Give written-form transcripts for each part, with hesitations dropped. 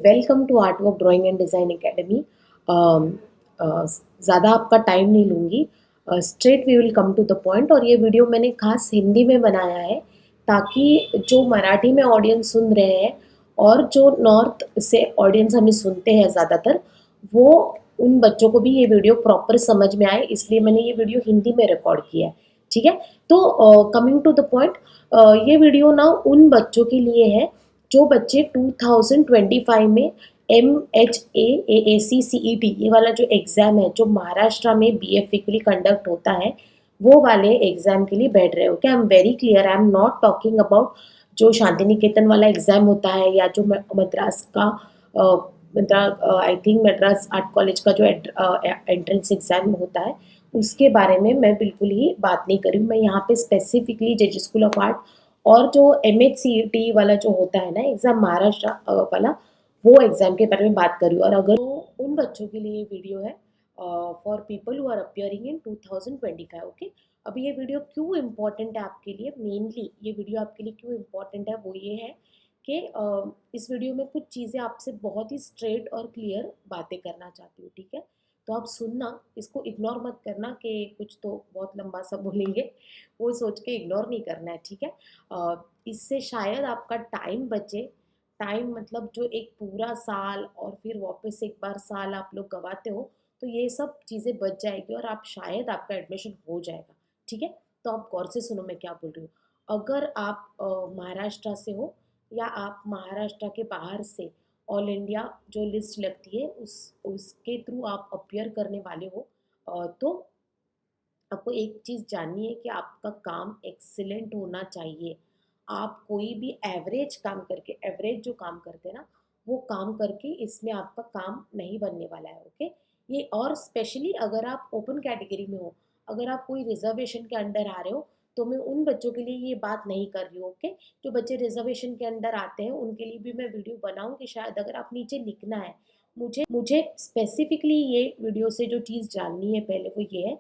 Welcome to art work drawing and design academy. ज़्यादा आपका time नहीं लूँगी, straight we will come to the point. और ये वीडियो मैंने खास हिंदी में बनाया है ताकि जो मराठी में ऑडियंस सुन रहे हैं और जो नॉर्थ से ऑडियंस हमें सुनते हैं ज़्यादातर, वो उन बच्चों को भी ये वीडियो प्रॉपर समझ में आए, इसलिए मैंने ये वीडियो हिंदी में रिकॉर्ड किया है। ठीक है, तो कमिंग टू द पॉइंट, ये वीडियो ना उन बच्चों के लिए है जो बच्चे 2025 में MHAAAC CET ये वाला जो एग्ज़ाम है, जो महाराष्ट्र में BFA के लिए कंडक्ट होता है, वो वाले एग्ज़ाम के लिए बैठ रहे हो। क्या I am very clear, I am not talking about जो शांति निकेतन वाला एग्ज़ाम होता है या जो मद्रास का I think Madras art college का जो एंट्रेंस एग्ज़ाम होता है, उसके बारे में मैं बिल्कुल ही बात नहीं करी। मैं यहाँ पे specifically JJ school of art और जो MHCET वाला जो होता है ना एग्ज़ाम महाराष्ट्र वाला, वो एग्ज़ाम के बारे में बात कर रही हूँ। और अगर तो उन बच्चों के लिए ये वीडियो है for people who are appearing in 2025। Okay, अब ये वीडियो क्यों इम्पोर्टेंट है आपके लिए, मेनली ये वीडियो आपके लिए क्यों इम्पोर्टेंट है वो ये है कि इस वीडियो में कुछ चीज़ें आपसे बहुत ही स्ट्रेट और क्लियर बातें करना चाहती हूँ। ठीक है, तो आप सुनना, इसको इग्नोर मत करना कि कुछ तो बहुत लंबा सा बोलेंगे, वो सोच के इग्नोर नहीं करना है। ठीक है, इससे शायद आपका टाइम बचे। टाइम मतलब जो एक पूरा साल और फिर वापस एक बार साल आप लोग गवाते हो, तो ये सब चीज़ें बच जाएगी और आप शायद आपका एडमिशन हो जाएगा। ठीक है, तो आप गौर से सुनो मैं क्या बोल रही हूँ। अगर आप महाराष्ट्र से हो या आप महाराष्ट्र के बाहर से ऑल इंडिया जो लिस्ट लगती है उसके थ्रू आप अपियर करने वाले हो, तो आपको एक चीज़ जाननी है कि आपका काम एक्सीलेंट होना चाहिए। आप कोई भी एवरेज काम करके, एवरेज जो काम करते हैं ना, वो काम करके इसमें आपका काम नहीं बनने वाला है। ओके, ये और स्पेशली अगर आप ओपन कैटेगरी में हो, अगर आप कोई रिजर्वेशन के अंडर आ रहे हो, तो मैं उन बच्चों के लिए ये बात नहीं कर रही हूँ। ओके, जो बच्चे रिजर्वेशन के अंडर आते हैं उनके लिए भी मैं वीडियो बनाऊँ कि शायद अगर आप नीचे लिखना है, मुझे स्पेसिफिकली ये वीडियो से जो चीज़ जाननी है पहले वो ये है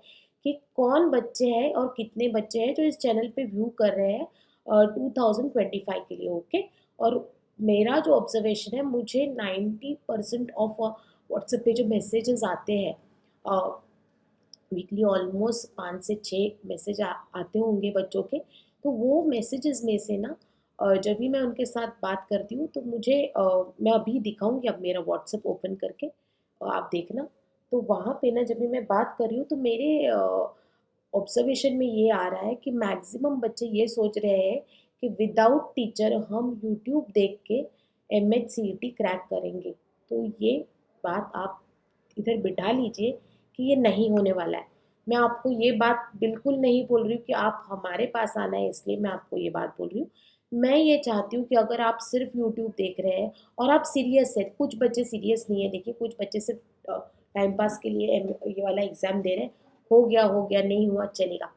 कि कौन बच्चे हैं और कितने बच्चे हैं जो इस चैनल पे व्यू कर रहे हैं 2025 के लिए। ओके, और मेरा जो ऑब्जर्वेशन है, मुझे 90% ऑफ व्हाट्सएप पे जो मैसेजेस आते हैं, वीकली ऑलमोस्ट 5 से 6 मैसेज आते होंगे बच्चों के, तो वो मैसेजेस में से ना जब भी मैं उनके साथ बात करती हूँ तो मुझे मैं अभी दिखाऊंगी, अब मेरा व्हाट्सएप ओपन करके आप देखना। तो वहाँ पे ना जब भी मैं बात कर रही हूँ तो मेरे ऑब्जर्वेशन में ये आ रहा है कि मैक्सिमम बच्चे ये सोच रहे हैं कि विदाउट टीचर हम यूट्यूब देख के MHCET क्रैक करेंगे। तो ये बात आप इधर बिठा लीजिए कि ये नहीं होने वाला है। मैं आपको ये बात बिल्कुल नहीं बोल रही हूँ कि आप हमारे पास आना है, इसलिए मैं आपको ये बात बोल रही हूँ। मैं ये चाहती हूँ कि अगर आप सिर्फ यूट्यूब देख रहे हैं और आप सीरियस है, कुछ बच्चे सीरियस नहीं है, देखिए कुछ बच्चे सिर्फ टाइम पास के लिए ये वाला एग्ज़ाम दे रहे हैं, हो गया, नहीं हुआ चलेगा।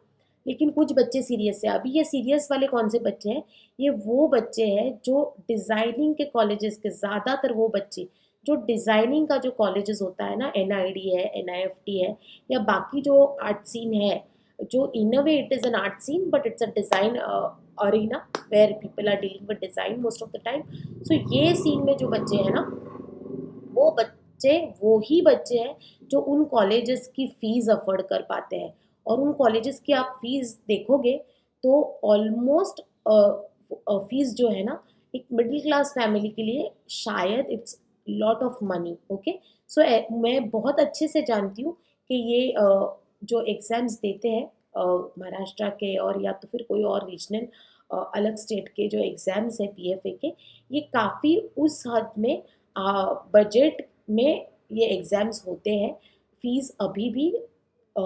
लेकिन कुछ बच्चे सीरियस है। अभी ये सीरियस वाले कौन से बच्चे हैं, ये वो बच्चे हैं जो डिज़ाइनिंग के कॉलेजेस के, ज़्यादातर वो बच्चे जो डिज़ाइनिंग का जो कॉलेजेस होता है ना, NID है, NIFT है, या बाकी जो आर्ट सीन है, जो in a way it is an art scene but it's a design arena where people are dealing with design most of the time. So ये सीन में जो बच्चे हैं ना, वो बच्चे वो ही बच्चे हैं जो उन कॉलेजेस की फ़ीस अफ़ोर्ड कर पाते हैं। और उन कॉलेजेस की आप फ़ीस देखोगे तो ऑलमोस्ट फ़ीस जो है ना, एक मिडिल क्लास फैमिली के लिए शायद it's lot of money. Okay, so मैं बहुत अच्छे से जानती हूँ कि ये जो एग्ज़ाम्स देते हैं महाराष्ट्र के और या तो फिर कोई और रीजनल अलग स्टेट के जो एग्ज़ाम्स हैं PFA के, ये काफ़ी उस हद में बजट में ये एग्ज़ाम्स होते हैं। फ़ीस अभी भी अ,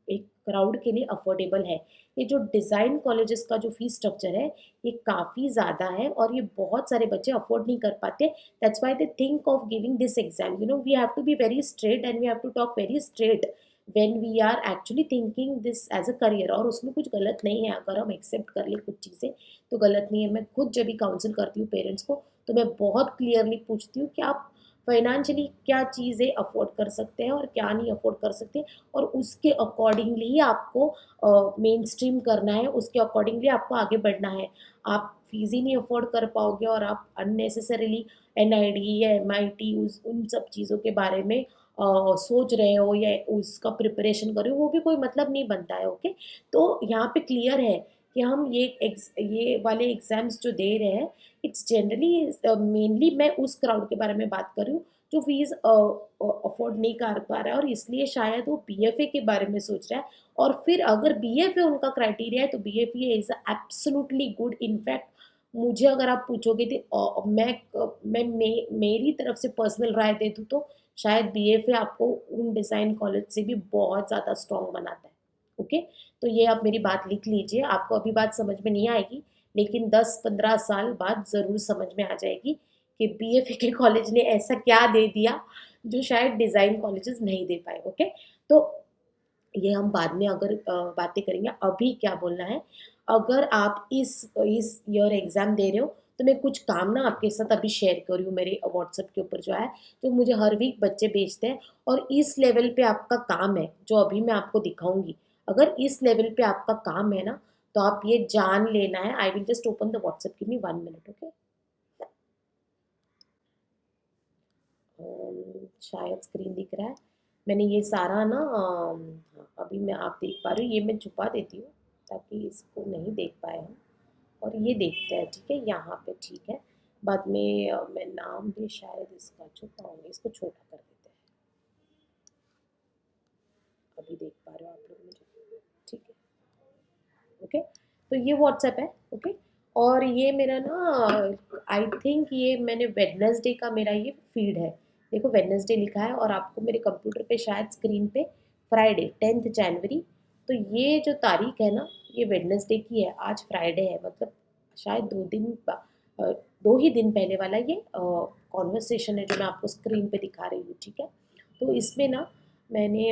एक क्राउड के लिए अफोर्डेबल है। ये जो डिज़ाइन कॉलेजेस का जो फ़ीस स्ट्रक्चर है, ये काफ़ी ज़्यादा है और ये बहुत सारे बच्चे अफोर्ड नहीं कर पाते। That's why they think of giving this exam. You know, we have to be very straight and we have to talk very straight when we are actually thinking this as a career. और उसमें कुछ गलत नहीं है, अगर हम accept कर लें कुछ चीज़ें तो गलत नहीं है। मैं खुद जब भी काउंसल करती हूँ पेरेंट्स को, तो मैं बहुत क्लियरली पूछती हूँ कि आप फाइनेंशियली क्या चीज़ें अफोर्ड कर सकते हैं और क्या नहीं अफोर्ड कर सकते, और उसके अकॉर्डिंगली ही आपको मेन स्ट्रीम करना है, उसके अकॉर्डिंगली आपको आगे बढ़ना है। आप फीस ही नहीं अफोर्ड कर पाओगे और आप अननेसेसरीली एनआईडी या एमआईटी उन सब चीज़ों के बारे में सोच रहे हो या उसका प्रिपरेशन कर रहे हो, वो भी कोई मतलब नहीं बनता है। ओके, तो यहाँ पे क्लियर है कि हम ये वाले एग्जाम्स जो दे रहे हैं, इट्स जनरली मेनली मैं उस क्राउड के बारे में बात कर रही हूँ जो फीस अफोर्ड नहीं कर पा रहा है, और इसलिए शायद वो बीएफए के बारे में सोच रहा है। और फिर अगर बीएफए उनका क्राइटेरिया है तो BFA is absolutely good. In fact मुझे अगर आप पूछोगे तो मेरी तरफ से पर्सनल राय दे दूँ तो शायद बीएफए आपको उन डिज़ाइन कॉलेज से भी बहुत ज़्यादा स्ट्रॉन्ग बनाता है। ओके, तो ये आप मेरी बात लिख लीजिए। आपको अभी बात समझ में नहीं आएगी, लेकिन 10-15 साल बाद ज़रूर समझ में आ जाएगी कि बीएफए के कॉलेज ने ऐसा क्या दे दिया जो शायद डिज़ाइन कॉलेजेस नहीं दे पाए। ओके, तो ये हम बाद में अगर बातें करेंगे। अभी क्या बोलना है, अगर आप इस ईयर एग्ज़ाम दे रहे हो तो मैं कुछ काम ना आपके साथ अभी शेयर कर रही हूँ मेरे व्हाट्सएप के ऊपर जो है, जो मुझे हर वीक बच्चे भेजते हैं। और इस लेवल पे आपका काम है जो अभी मैं आपको दिखाऊंगी, अगर इस लेवल पे आपका काम है ना, तो आप ये जान लेना है। I will just open the WhatsApp, give me 1 minute. Okay, शायद स्क्रीन दिख रहा है। मैंने ये सारा ना हाँ, अभी मैं आप देख पा रही हूँ, ये मैं छुपा देती हूँ ताकि इसको नहीं देख पाए हम। और ये देखते हैं, ठीक है, यहाँ पे ठीक है। बाद में मैं नाम भी शायद इसका छुपाऊंगी, इसको छोटा कर देते हैं। अभी देख पा रहे हो आप लोग मुझे, ठीक है। ओके, तो ये व्हाट्सएप है। ओके, और ये मेरा ना आई थिंक ये मैंने वेडनेसडे का मेरा ये फीड है। देखो वेडनेसडे लिखा है और आपको मेरे कंप्यूटर पे शायद स्क्रीन पे फ्राइडे 10 जनवरी। तो ये जो तारीख है ना, ये वेडनेसडे की है, आज फ्राइडे है, मतलब शायद 2 ही दिन पहले वाला ये कॉन्वर्सेशन है जो मैं आपको स्क्रीन पे दिखा रही हूँ। ठीक है, तो इसमें ना मैंने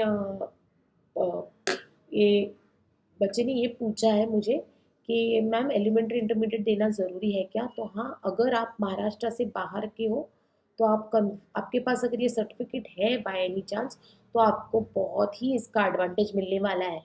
ये बच्चे ने ये पूछा है मुझे कि मैम एलिमेंट्री इंटरमीडिएट देना ज़रूरी है क्या? तो हाँ, अगर आप महाराष्ट्र से बाहर के हो तो आपके पास अगर ये सर्टिफिकेट है बाय एनी चांस, तो आपको बहुत ही इसका एडवांटेज मिलने वाला है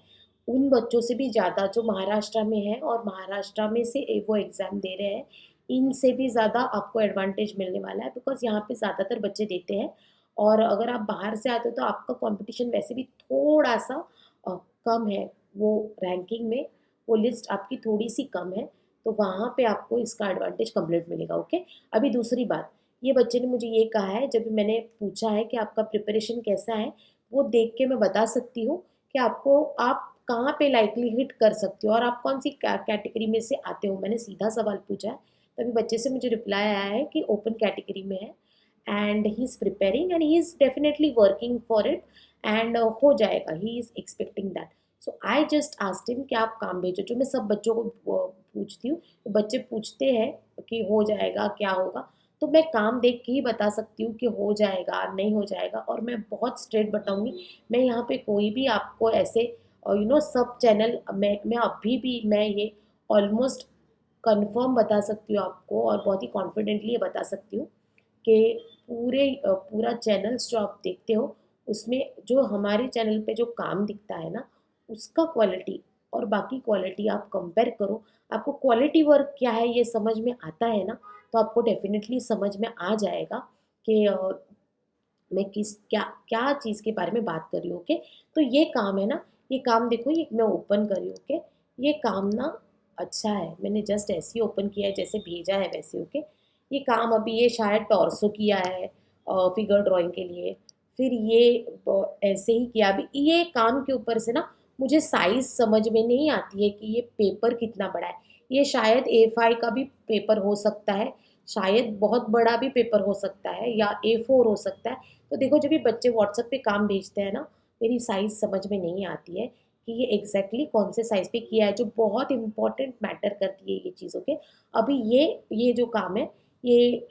उन बच्चों से भी ज़्यादा जो महाराष्ट्र में है और महाराष्ट्र में से वो एग्ज़ाम दे रहे हैं। इनसे भी ज़्यादा आपको एडवांटेज मिलने वाला है, बिकॉज यहाँ पे ज़्यादातर बच्चे देते हैं। और अगर आप बाहर से आते हो तो आपका कंपटीशन वैसे भी थोड़ा सा कम है, वो रैंकिंग में वो लिस्ट आपकी थोड़ी सी कम है, तो वहाँ पे आपको इसका एडवांटेज कंप्लीट मिलेगा। ओके, अभी दूसरी बात, ये बच्चे ने मुझे ये कहा है, जब मैंने पूछा है कि आपका प्रिपरेशन कैसा है, वो देख के मैं बता सकती हूँ कि आप कहाँ पे लाइकलीहुड कर सकते हो और आप कौन सी कैटेगरी में से आते हो। मैंने सीधा सवाल पूछा है, तभी बच्चे से मुझे रिप्लाई आया है कि ओपन कैटेगरी में है and he is preparing and he is definitely working for it and हो जाएगा, he is expecting that. So I just asked him कि आप काम भेजो, जो मैं सब बच्चों को पूछती हूँ। बच्चे पूछते हैं कि हो जाएगा क्या होगा, तो मैं काम देख के ही बता सकती हूँ कि हो जाएगा नहीं हो जाएगा, और मैं बहुत स्ट्रेट बताऊँगी। मैं यहाँ पे कोई भी आपको ऐसे सब चैनल मैं अभी भी मैं ये ऑलमोस्ट कंफर्म बता सकती हूँ आपको, और बहुत ही कॉन्फिडेंटली ये बता सकती हूँ कि पूरा चैनल्स जो आप देखते हो उसमें जो हमारे चैनल पे जो काम दिखता है ना, उसका क्वालिटी और बाकी क्वालिटी आप कंपेयर करो, आपको क्वालिटी वर्क क्या है ये समझ में आता है ना, तो आपको डेफिनेटली समझ में आ जाएगा कि मैं किस क्या क्या चीज़ के बारे में बात कर रही हूँ। ओके, तो ये काम है ना, ये काम देखो, ये मैं ओपन कर रही हूँ। ओके, ये काम ना अच्छा है, मैंने जस्ट ऐसे ही ओपन किया है जैसे भेजा है वैसे। ओके, ये काम अभी ये शायद टॉर्सो किया है फिगर ड्राइंग के लिए, फिर ये ऐसे ही किया। अभी ये काम के ऊपर से ना मुझे साइज समझ में नहीं आती है कि ये पेपर कितना बड़ा है। ये शायद A5 का भी पेपर हो सकता है, शायद बहुत बड़ा भी पेपर हो सकता है, या A4 हो सकता है। तो देखो जब भी बच्चे व्हाट्सएप पे काम भेजते हैं ना, मेरी साइज़ समझ में नहीं आती है कि ये एग्जैक्टली कौन से साइज़ पे किया है, जो बहुत इंपॉर्टेंट मैटर करती है ये चीज़ों के। अभी ये जो काम है, ये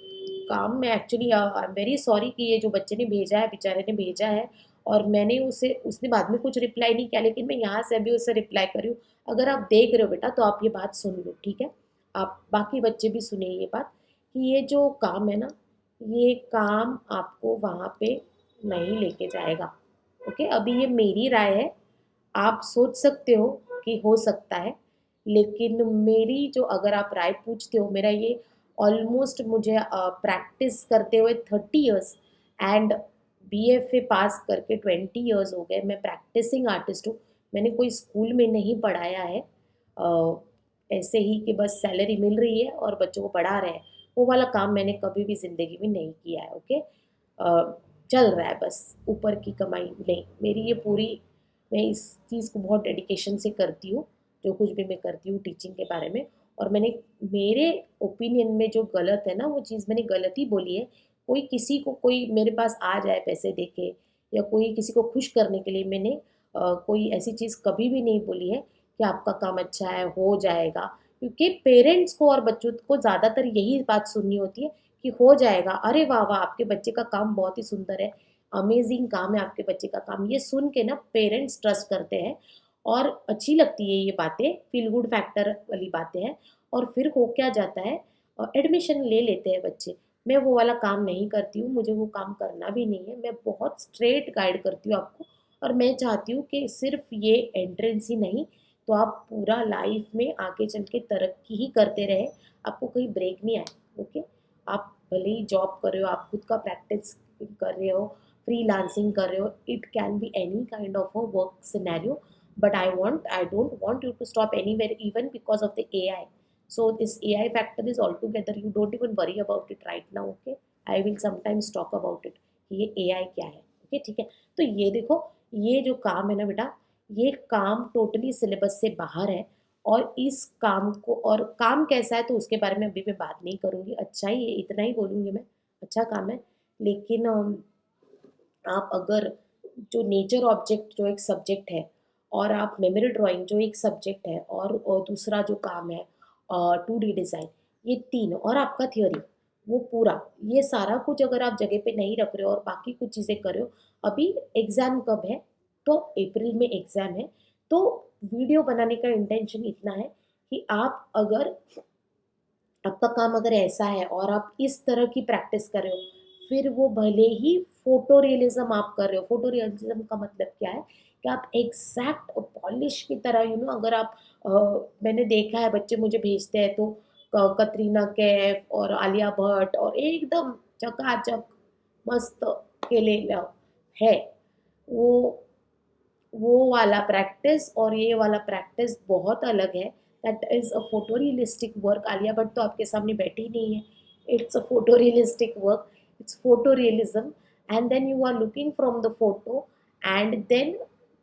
काम मैं actually I am very sorry कि ये जो बच्चे ने भेजा है, बेचारे ने भेजा है, और मैंने उसे उसने बाद में कुछ रिप्लाई नहीं किया, लेकिन मैं यहाँ से अभी उसे रिप्लाई कर रही हूँ। अगर आप देख रहे हो बेटा तो आप ये बात सुन लो, ठीक है? आप बाकी बच्चे भी सुने ये बात कि ये जो काम है ना, ये काम आपको वहाँ पे नहीं लेके जाएगा। ओके, अभी ये मेरी राय है, आप सोच सकते हो कि हो सकता है, लेकिन मेरी जो अगर आप राय पूछते हो, मेरा ये ऑलमोस्ट मुझे प्रैक्टिस करते हुए 30 इयर्स एंड BFA पास करके 20 इयर्स हो गए। मैं प्रैक्टिसिंग आर्टिस्ट हूँ। मैंने कोई स्कूल में नहीं पढ़ाया है, ऐसे ही कि बस सैलरी मिल रही है और बच्चों को पढ़ा रहे हैं। वो वाला काम मैंने कभी भी ज़िंदगी में नहीं किया है। ओके, चल रहा है बस, ऊपर की कमाई नहीं। मेरी ये पूरी, मैं इस चीज़ को बहुत डेडिकेशन से करती हूँ, जो कुछ भी मैं करती हूँ टीचिंग के बारे में। और मैंने, मेरे ओपिनियन में जो गलत है ना, वो चीज़ मैंने गलत ही बोली है। कोई किसी को, कोई मेरे पास आ जाए पैसे दे के, या कोई किसी को खुश करने के लिए मैंने कोई ऐसी चीज़ कभी भी नहीं बोली है कि आपका काम अच्छा है, हो जाएगा। क्योंकि पेरेंट्स को और बच्चों को ज़्यादातर यही बात सुननी होती है कि हो जाएगा, अरे वाह वाह आपके बच्चे का काम बहुत ही सुंदर है, अमेजिंग काम है आपके बच्चे का काम। ये सुन के ना पेरेंट्स ट्रस्ट करते हैं और अच्छी लगती है ये बातें, फील गुड फैक्टर वाली बातें हैं। और फिर हो क्या जाता है, एडमिशन ले लेते हैं बच्चे। मैं वो वाला काम नहीं करती हूँ, मुझे वो काम करना भी नहीं है। मैं बहुत स्ट्रेट गाइड करती हूँ आपको, और मैं चाहती हूँ कि सिर्फ ये एंट्रेंस ही नहीं, तो आप पूरा लाइफ में आगे चल के तरक्की ही करते रहे, आपको कहीं ब्रेक नहीं आए। ओके, आप भले ही जॉब कर रहे हो, आप खुद का प्रैक्टिस कर रहे हो, फ्रीलांसिंग कर रहे हो, it can be any kind of a work scenario, but I don't want you to stop anywhere even because of the AI. So this AI factor is altogether, you don't even worry about it right now. Okay, I will sometimes talk about it कि ये AI क्या है। Okay, ठीक है। तो ये देखो, ये जो काम है ना बेटा, ये काम टोटली सिलेबस से बाहर है। और इस काम को, और काम कैसा है तो उसके बारे में अभी मैं बात नहीं करूँगी। अच्छा ही है, इतना ही बोलूँगी मैं, अच्छा काम है। लेकिन आप अगर, जो नेचर ऑब्जेक्ट जो एक सब्जेक्ट है, और आप मेमोरी ड्राइंग जो एक सब्जेक्ट है, और दूसरा जो काम है 2D डिज़ाइन, ये तीन, और आपका थियोरी, वो पूरा, ये सारा कुछ अगर आप जगह पे नहीं रख रहे हो और बाकी कुछ चीज़ें कर रहे हो। अभी एग्ज़ाम कब है, तो अप्रैल में एग्ज़ाम है। तो वीडियो बनाने का इंटेंशन इतना है कि आप अगर, आपका काम अगर ऐसा है और आप इस तरह की प्रैक्टिस कर रहे हो, फिर वो भले ही फोटो रियलिज्म आप कर रहे हो। फोटो रियलिज्म का मतलब क्या है कि आप एग्जैक्ट पॉलिश की तरह, अगर आप, अ, मैंने देखा है बच्चे मुझे भेजते हैं तो कतरीना कैफ और आलिया भट्ट और एकदम चकाचक मस्त के लिए है, वो वो वाला प्रैक्टिस और ये वाला प्रैक्टिस बहुत अलग है। That is a photo realistic work. Alia Bhatt तो आपके सामने बैठी नहीं है, it's a photo realistic work, it's photo realism. And then you are looking from the photo, and then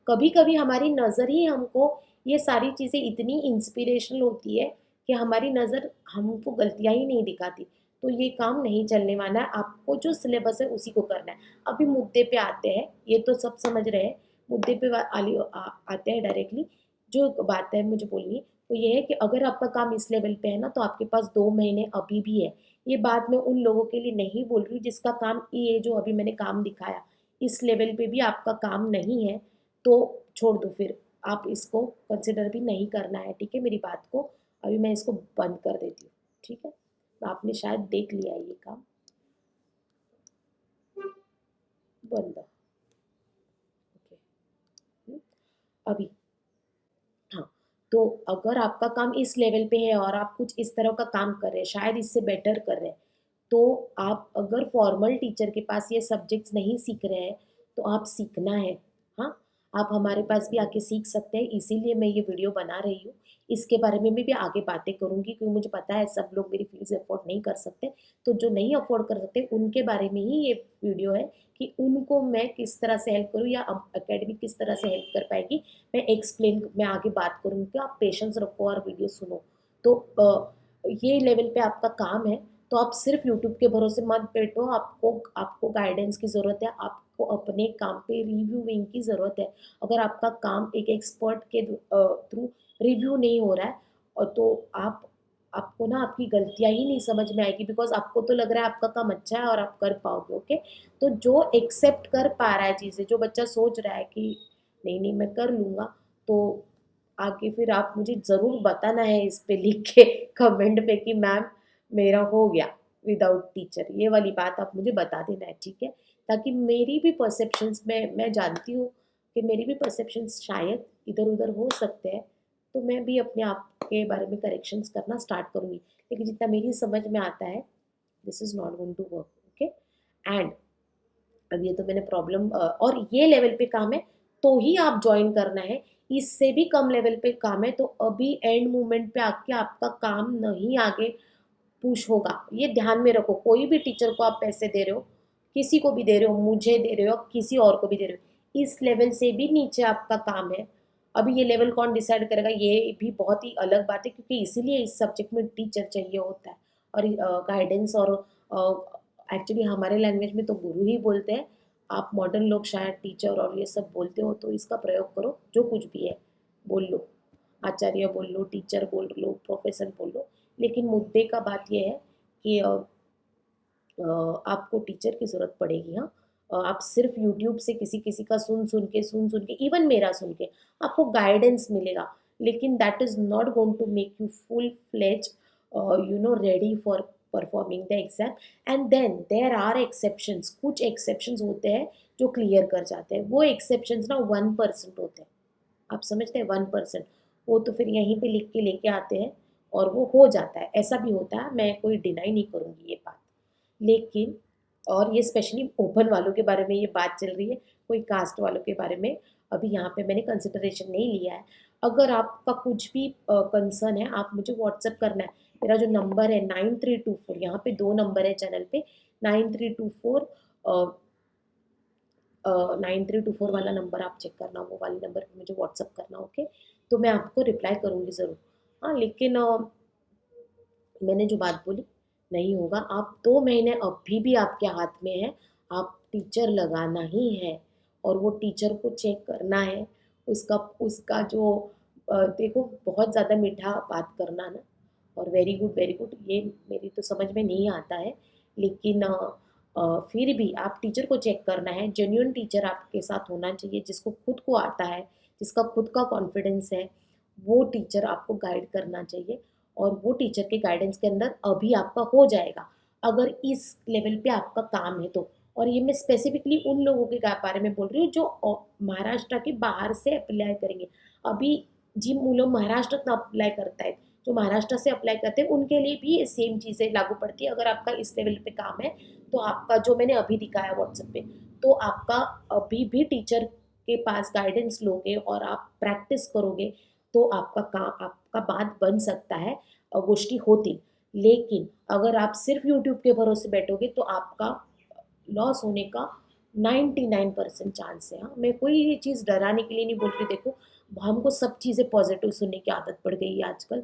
कभी कभी हमारी नज़र ही हमको, ये सारी चीज़ें इतनी इंस्पिरेशनल होती है कि हमारी नज़र हमको गलतियाँ ही नहीं दिखाती। तो ये काम नहीं चलने वाला है, आपको जो सिलेबस है उसी को करना है। अभी मुद्दे पे आते हैं, ये तो सब समझ रहे हैं, मुद्दे पे आते हैं डायरेक्टली। जो बात है मुझे बोलनी, वो ये है कि अगर आपका काम इस लेवल पे है ना, तो आपके पास 2 महीने अभी भी है। ये बात मैं उन लोगों के लिए नहीं बोल रही हूँ जिसका काम, ये जो अभी मैंने काम दिखाया, इस लेवल पे भी आपका काम नहीं है, तो छोड़ दो फिर, आप इसको कंसिडर भी नहीं करना है। ठीक है, मेरी बात को अभी मैं इसको बंद कर देती हूँ। ठीक है, तो आपने शायद देख लिया है ये काम, बंद। ओके, अभी, हाँ, तो अगर आपका काम इस लेवल पे है और आप कुछ इस तरह का काम कर रहे हैं, शायद इससे बेटर कर रहे हैं, तो आप अगर फॉर्मल टीचर के पास ये सब्जेक्ट्स नहीं सीख रहे हैं, तो आप सीखना है। हाँ, आप हमारे पास भी आके सीख सकते हैं, इसीलिए मैं ये वीडियो बना रही हूँ। इसके बारे में भी आगे बातें करूँगी, क्योंकि मुझे पता है सब लोग मेरी फीस अफोर्ड नहीं कर सकते। तो जो नहीं अफोर्ड कर सकते उनके बारे में ही ये वीडियो है, कि उनको मैं किस तरह से हेल्प करूँ, या अकेडमी किस तरह से हेल्प कर पाएगी। मैं आगे बात करूँगी, आप पेशेंस रखो और वीडियो सुनो। तो ये लेवल पे आपका काम है, तो आप सिर्फ यूट्यूब के भरोसे मत बैठो। आपको आपको गाइडेंस की ज़रूरत है, आपको अपने काम पे रिव्यूइंग की ज़रूरत है। अगर आपका काम एक एक्सपर्ट के थ्रू रिव्यू नहीं हो रहा है, और तो आपको ना आपकी गलतियाँ ही नहीं समझ में आएगी, बिकॉज आपको तो लग रहा है आपका काम अच्छा है और आप कर पाओगे। ओके, तो जो एक्सेप्ट कर पा रहा है चीज़ें, जो बच्चा सोच रहा है कि नहीं नहीं मैं कर लूँगा, तो आगे फिर आप मुझे ज़रूर बताना है इस पे लिख के कमेंट पे कि मैम मेरा हो गया। विदाउट टीचर, ये वाली बात आप मुझे बता देना है, ठीक है? ताकि मेरी भी परसेप्शंस में, मैं जानती हूँ कि मेरी भी परसेप्शंस शायद इधर उधर हो सकते हैं, तो मैं भी अपने आप के बारे में करेक्शंस करना स्टार्ट करूँगी। लेकिन जितना मेरी समझ में आता है, this is not going to work, okay? And अब ये तो मैंने प्रॉब्लम, और ये लेवल पे काम है तो ही आप ज्वाइन करना है। इससे भी कम लेवल पे काम है तो अभी एंड मोमेंट पे आके आपका काम नहीं आगे पुश होगा। ये ध्यान में रखो, कोई भी टीचर को आप पैसे दे रहे हो, किसी को भी दे रहे हो, मुझे दे रहे हो, किसी और को भी दे रहे हो, इस लेवल से भी नीचे आपका काम है। अभी ये लेवल कौन डिसाइड करेगा, ये भी बहुत ही अलग बात है, क्योंकि इसीलिए इस सब्जेक्ट में टीचर चाहिए होता है और गाइडेंस, और एक्चुअली हमारे लैंग्वेज में तो गुरु ही बोलते हैं। आप मॉडर्न लोग शायद टीचर और ये सब बोलते हो, तो इसका प्रयोग करो, जो कुछ भी है बोल लो, आचार्य बोल लो, टीचर बोल लो, प्रोफेसर बोल लो। लेकिन मुद्दे का बात यह है कि आपको टीचर की ज़रूरत पड़ेगी। हाँ, आप सिर्फ यूट्यूब से किसी किसी का सुन सुन के इवन मेरा सुन के आपको गाइडेंस मिलेगा, लेकिन that is not going to make you full fledge ready for performing the exam. And then there are exceptions, कुछ एक्सेप्शंस होते हैं जो क्लियर कर जाते हैं। वो एक्सेप्शंस ना 1% होते हैं, आप समझते हैं, 1%। वो तो फिर यहीं पे लिख के लेके आते हैं और वो हो जाता है, ऐसा भी होता है, मैं कोई डिनाई नहीं करूँगी ये बात। लेकिन और ये स्पेशली ओपन वालों के बारे में ये बात चल रही है, कोई कास्ट वालों के बारे में अभी यहाँ पे मैंने कंसिडरेशन नहीं लिया है। अगर आपका कुछ भी कंसर्न है, आप मुझे व्हाट्सएप करना है। मेरा जो नंबर है 9324, यहाँ पे 2 नंबर है चैनल पे, 9324, 9324 वाला नंबर आप चेक करना, वो वाले नंबर पे मुझे व्हाट्सअप करना, ओके? तो मैं आपको रिप्लाई करूँगी ज़रूर। हाँ, लेकिन मैंने जो बात बोली, नहीं होगा। आप 2 महीने अभी भी आपके हाथ में है, आप टीचर लगाना ही है और वो टीचर को चेक करना है। उसका उसका जो देखो, बहुत ज़्यादा मीठा बात करना ना, और वेरी गुड, ये मेरी तो समझ में नहीं आता है। लेकिन फिर भी आप टीचर को चेक करना है, जेन्युइन टीचर आपके साथ होना चाहिए, जिसको खुद को आता है, जिसका खुद का कॉन्फिडेंस है, वो टीचर आपको गाइड करना चाहिए। और वो टीचर के गाइडेंस के अंदर अभी आपका हो जाएगा, अगर इस लेवल पे आपका काम है तो। और ये मैं स्पेसिफिकली उन लोगों के बारे में बोल रही हूँ जो महाराष्ट्र के बाहर से अप्लाई करेंगे। अभी जिन लोग महाराष्ट्र में अप्लाई करता है, जो महाराष्ट्र से अप्लाई करते हैं, उनके लिए भी ये सेम चीज़ें लागू पड़ती है। अगर आपका इस लेवल पे काम है तो आपका जो मैंने अभी दिखाया व्हाट्सएप पे, तो आपका अभी भी टीचर के पास गाइडेंस लोगे और आप प्रैक्टिस करोगे तो आपका काम, आपका बात बन सकता है, गोष्टी होती। लेकिन अगर आप सिर्फ यूट्यूब के भरोसे बैठोगे तो आपका लॉस होने का 99% चांस है। हाँ, मैं कोई ये चीज़ डराने के लिए नहीं बोल रही। देखो, हमको सब चीज़ें पॉजिटिव सुनने की आदत पड़ गई है आजकल,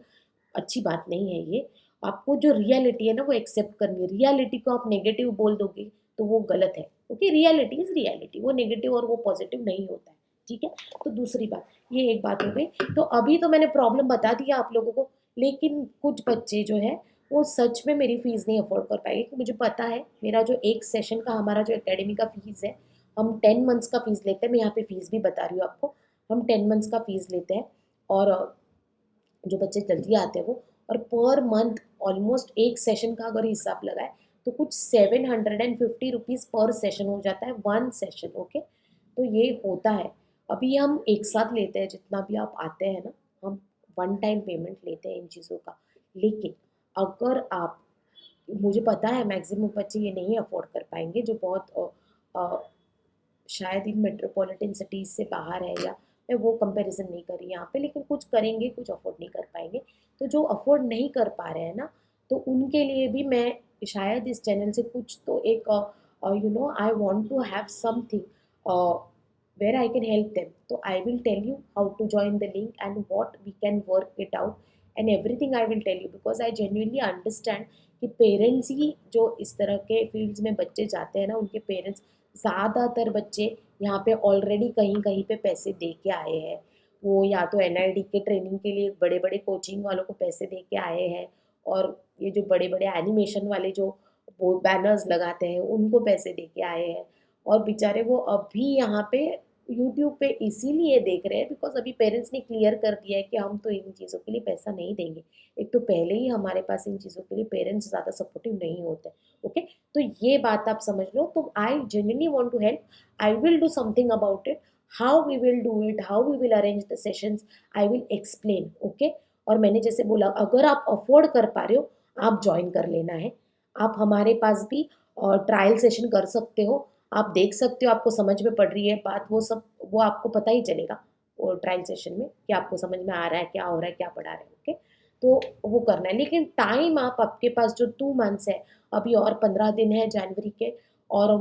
अच्छी बात नहीं है ये। आपको जो रियलिटी है ना वो एक्सेप्ट करनी है। रियलिटी को आप नेगेटिव बोल दोगे तो वो गलत है, ओके? रियलिटी इज़ रियलिटी, वो नेगेटिव और वो पॉजिटिव नहीं होता है, ठीक है? तो दूसरी बात, ये एक बात हो गई। तो अभी तो मैंने प्रॉब्लम बता दिया आप लोगों को, लेकिन कुछ बच्चे जो है वो सच में मेरी फ़ीस नहीं अफ़ोर्ड कर पाएँगे, क्योंकि मुझे पता है मेरा जो एक सेशन का हमारा जो एकेडमी का फ़ीस है, हम 10 मंथ्स का फ़ीस लेते हैं। मैं यहाँ पे फ़ीस भी बता रही हूँ आपको, हम 10 मंथ्स का फ़ीस लेते हैं। और जो बच्चे जल्दी आते हैं वो, और पर मंथ ऑलमोस्ट एक सेशन का अगर हिसाब लगाए तो कुछ 750 रुपीज़ पर सेशन हो जाता है, 1 सेशन, ओके? तो ये होता है। अभी हम एक साथ लेते हैं, जितना भी आप आते हैं ना, हम वन टाइम पेमेंट लेते हैं इन चीज़ों का। लेकिन अगर आप, मुझे पता है मैक्सिमम बच्चे ये नहीं अफोर्ड कर पाएंगे, जो बहुत अ, शायद इन मेट्रोपॉलिटन सिटीज़ से बाहर है, या मैं वो कंपैरिजन नहीं कर रही यहाँ पे, लेकिन कुछ करेंगे, कुछ अफोर्ड नहीं कर पाएंगे। तो जो अफोर्ड नहीं कर पा रहे हैं ना, तो उनके लिए भी मैं शायद इस चैनल से कुछ तो एक, I want to have something where I can help them. So I will tell you how to join the link and what we can work it out, and everything I will tell you, because I genuinely understand कि parents ही जो इस तरह के fields में बच्चे जाते हैं ना, उनके पेरेंट्स, ज़्यादातर बच्चे यहाँ पे ऑलरेडी कहीं कहीं पे पैसे दे के आए हैं। वो या तो एनआईडी के ट्रेनिंग के लिए बड़े बड़े कोचिंग वालों को पैसे दे के आए हैं, और ये जो बड़े बड़े एनिमेशन वाले जो वो बैनर्स लगाते हैं उनको पैसे दे के आए हैं, और बेचारे वो अभी यहाँ पे यूट्यूब पे इसीलिए देख रहे हैं बिकॉज अभी पेरेंट्स ने क्लियर कर दिया है कि हम तो इन चीज़ों के लिए पैसा नहीं देंगे। एक तो पहले ही हमारे पास इन चीज़ों के लिए पेरेंट्स ज़्यादा सपोर्टिव नहीं होते। ओके, तो ये बात आप समझ लो। तो I genuinely want to help, I will do something about it, how we will do it, how we will arrange the sessions, I will explain. Okay, और मैंने जैसे बोला, अगर आप अफोर्ड कर पा रहे हो, आप ज्वाइन कर लेना है। आप हमारे पास भी ट्रायल सेशन कर सकते हो, आप देख सकते हो, आपको समझ में पड़ रही है बात, वो सब वो आपको पता ही चलेगा वो ट्रायल सेशन में कि आपको समझ में आ रहा है क्या हो रहा है, क्या पढ़ा रहे हैं। ओके, तो वो करना है, लेकिन टाइम आप आपके पास जो 2 मंथ्स है, अभी और 15 दिन है जनवरी के, और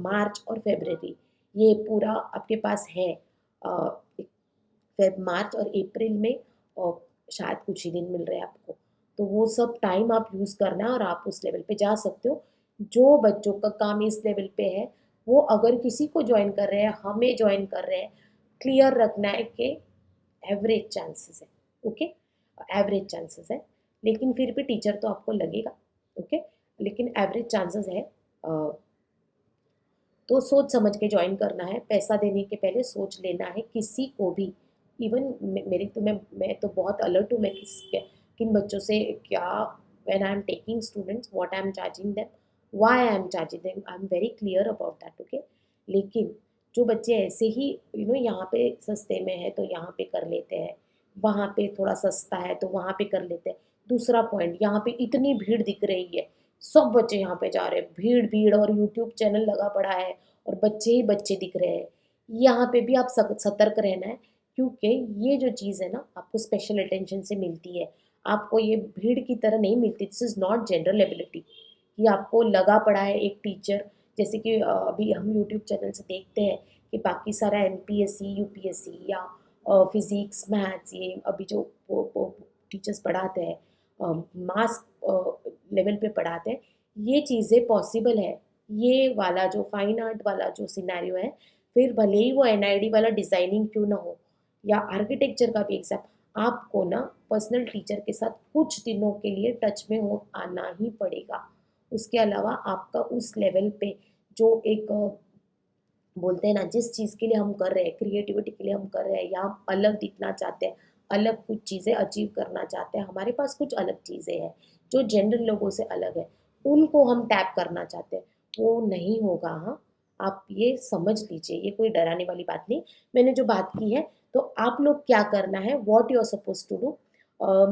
मार्च और फेबररी, ये पूरा आपके पास है। फेब मार्च और अप्रैल में शायद कुछ ही दिन मिल रहे हैं आपको। तो वो सब टाइम आप यूज़ करना है और आप उस लेवल पे जा सकते हो। जो बच्चों का काम इस लेवल पे है, वो अगर किसी को ज्वाइन कर रहे हैं, हमें ज्वाइन कर रहे हैं, क्लियर रखना है कि एवरेज चांसेस है। ओके, एवरेज चांसेस है, लेकिन फिर भी टीचर तो आपको लगेगा। ओके, लेकिन एवरेज चांसेस है। तो सोच समझ के ज्वाइन करना है, पैसा देने के पहले सोच लेना है किसी को भी। इवन मेरी तो मैं तो बहुत अलर्ट हूँ, मैं किन बच्चों से क्या, when I am taking students, what I am charging them, why I am charging them, I am very clear about that. Okay, लेकिन जो बच्चे ऐसे ही यहाँ पे सस्ते में है तो यहाँ पे कर लेते हैं, वहाँ पे थोड़ा सस्ता है तो वहाँ पे कर लेते हैं। दूसरा पॉइंट, यहाँ पे इतनी भीड़ दिख रही है, सब बच्चे यहाँ पे जा रहे हैं, भीड़ भीड़, और यूट्यूब चैनल लगा पड़ा है और बच्चे ही बच्चे दिख रहे हैं। यहाँ पे भी आप सतर्क रहना है, क्योंकि ये जो चीज़ है ना, आपको स्पेशल अटेंशन से मिलती है, आपको ये भीड़ की तरह नहीं मिलती। This is not general ability कि आपको लगा पड़ा है एक टीचर। जैसे कि अभी हम यूट्यूब चैनल से देखते हैं कि बाकी सारा एमपीएससी यूपीएससी या फिजिक्स मैथ्स, ये अभी जो वो टीचर्स पढ़ाते हैं, मास लेवल पे पढ़ाते हैं, ये चीज़ें पॉसिबल है। ये वाला जो फाइन आर्ट वाला जो सिनेरियो है, फिर भले ही वो एनआईडी वाला डिज़ाइनिंग क्यों ना हो, या आर्किटेक्चर का भी एग्जाम, आपको ना पर्सनल टीचर के साथ कुछ दिनों के लिए टच में हो आना ही पड़ेगा। उसके अलावा आपका उस लेवल पे जो एक बोलते हैं ना, जिस चीज़ के लिए हम कर रहे हैं, क्रिएटिविटी के लिए हम कर रहे हैं, या हम अलग दिखना चाहते हैं, अलग कुछ चीज़ें अचीव करना चाहते हैं, हमारे पास कुछ अलग चीज़ें हैं जो जनरल लोगों से अलग है, उनको हम टैप करना चाहते हैं, वो नहीं होगा। हाँ, आप ये समझ लीजिए, ये कोई डराने वाली बात नहीं। मैंने जो बात की है, तो आप लोग क्या करना है, what you are suppose to do.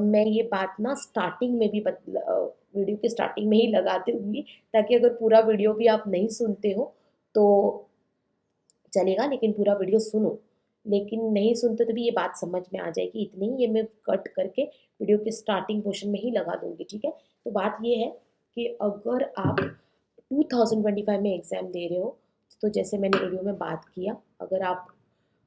मैं ये बात ना स्टार्टिंग में भी वीडियो के स्टार्टिंग में ही लगाती हूँ, ताकि अगर पूरा वीडियो भी आप नहीं सुनते हो तो चलेगा, लेकिन पूरा वीडियो सुनो। लेकिन नहीं सुनते तो भी ये बात समझ में आ जाएगी, इतनी ये मैं कट करके वीडियो के स्टार्टिंग पोर्शन में ही लगा दूंगी। ठीक है, तो बात ये है कि अगर आप 2025 में एग्ज़ाम दे रहे हो, तो जैसे मैंने वीडियो में बात किया, अगर आप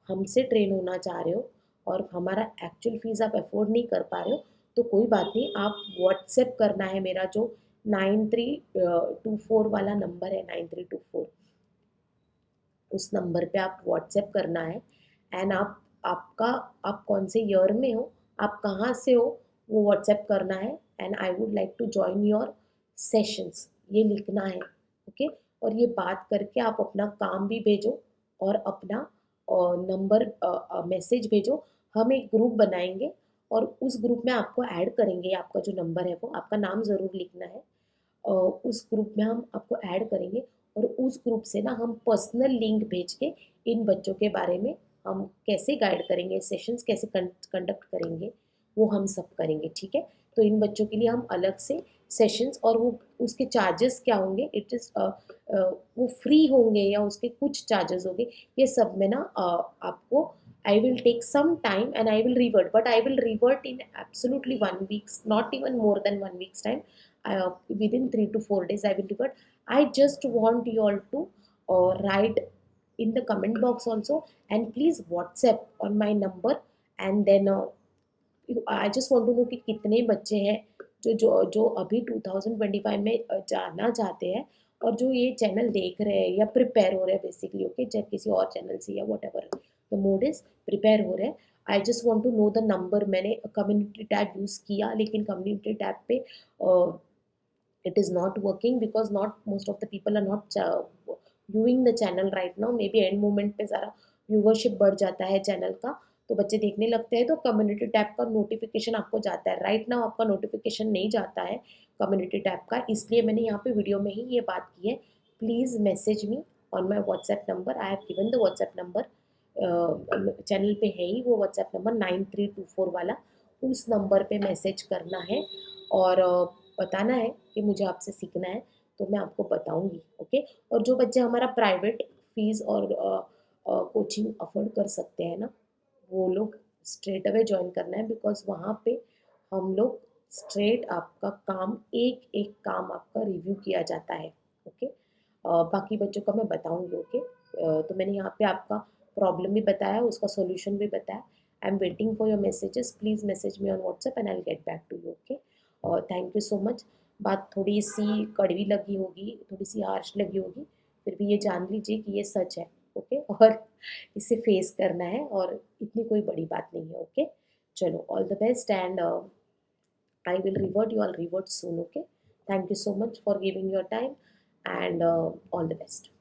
हमसे ट्रेन होना चाह रहे हो और हमारा एक्चुअल फीस आप अफोर्ड नहीं कर पा रहे हो, तो कोई बात नहीं, आप व्हाट्सएप करना है, मेरा जो 9324 वाला नंबर है, 9324, उस नंबर पे आप व्हाट्सएप करना है। एंड आपका आप कौन से ईयर में हो, आप कहाँ से हो, वो व्हाट्सएप करना है। And I would like to join your sessions, ये लिखना है। ओके, और ये बात करके आप अपना काम भी भेजो और अपना नंबर मैसेज भेजो। हम एक ग्रुप बनाएंगे और उस ग्रुप में आपको ऐड करेंगे। आपका जो नंबर है, वो आपका नाम ज़रूर लिखना है। उस ग्रुप में हम आपको ऐड करेंगे, और उस ग्रुप से ना हम पर्सनल लिंक भेज के इन बच्चों के बारे में हम कैसे गाइड करेंगे, सेशंस कैसे कंडक्ट करेंगे, वो हम सब करेंगे। ठीक है, तो इन बच्चों के लिए हम अलग से सेशंस, और वो उसके चार्जेस क्या होंगे, इट इज़ वो फ्री होंगे या उसके कुछ चार्जेस होंगे, ये सब में ना आपको I will take some time and I will revert, but I will revert in absolutely 1 weeks, not even more than 1 weeks time. Within 3 to 4 days I will revert. I just want you all to write in the comment box also, and please WhatsApp on my number, and then I just want to know कि कितने बच्चे हैं जो जो जो अभी 2025 में जाना चाहते हैं, और जो ये चैनल देख रहे हैं या प्रिपेयर हो रहे हैं बेसिकली। ओके, चाहे किसी और चैनल से या whatever the mode is, prepare हो रहे हैं। I just want to know the number. मैंने कम्युनिटी टैब यूज़ किया, लेकिन कम्युनिटी टैब पे it is not working because not most of the people are not viewing the channel right now. Maybe end moment पे ज़रा viewership बढ़ जाता है channel का, तो बच्चे देखने लगते हैं, तो कम्युनिटी टैब का नोटिफिकेशन आपको जाता है। राइट नाउ आपका नोटिफिकेशन नहीं जाता है कम्युनिटी टैब का, इसलिए मैंने यहाँ पे वीडियो में ही ये बात की है। Please message me on my WhatsApp number, I have given the WhatsApp number, channel पे है ही वो व्हाट्सएप नंबर 9324 वाला, उस नंबर पे मैसेज करना है और बताना है कि मुझे आपसे सीखना है, तो मैं आपको बताऊंगी। ओके। और जो बच्चे हमारा प्राइवेट फीस और कोचिंग अफोर्ड कर सकते हैं ना, वो लोग स्ट्रेट अवे ज्वाइन करना है, बिकॉज वहाँ पे हम लोग स्ट्रेट आपका काम एक एक काम आपका रिव्यू किया जाता है। ओके। बाकी बच्चों का मैं बताऊंगी। ओके। तो मैंने यहाँ पे आपका प्रॉब्लम भी बताया, उसका सॉल्यूशन भी बताया। I am waiting for your messages, please message me on WhatsApp and I will get back to you. Okay. और थैंक यू सो मच। बात थोड़ी सी कड़वी लगी होगी, थोड़ी सी हार्श लगी होगी, फिर भी ये जान लीजिए कि ये सच है। ओके। और इसे फेस करना है, और इतनी कोई बड़ी बात नहीं है। ओके। चलो, all the best and I will revert you. I'll revert soon. Okay. Thank you so much for giving your time and all the best.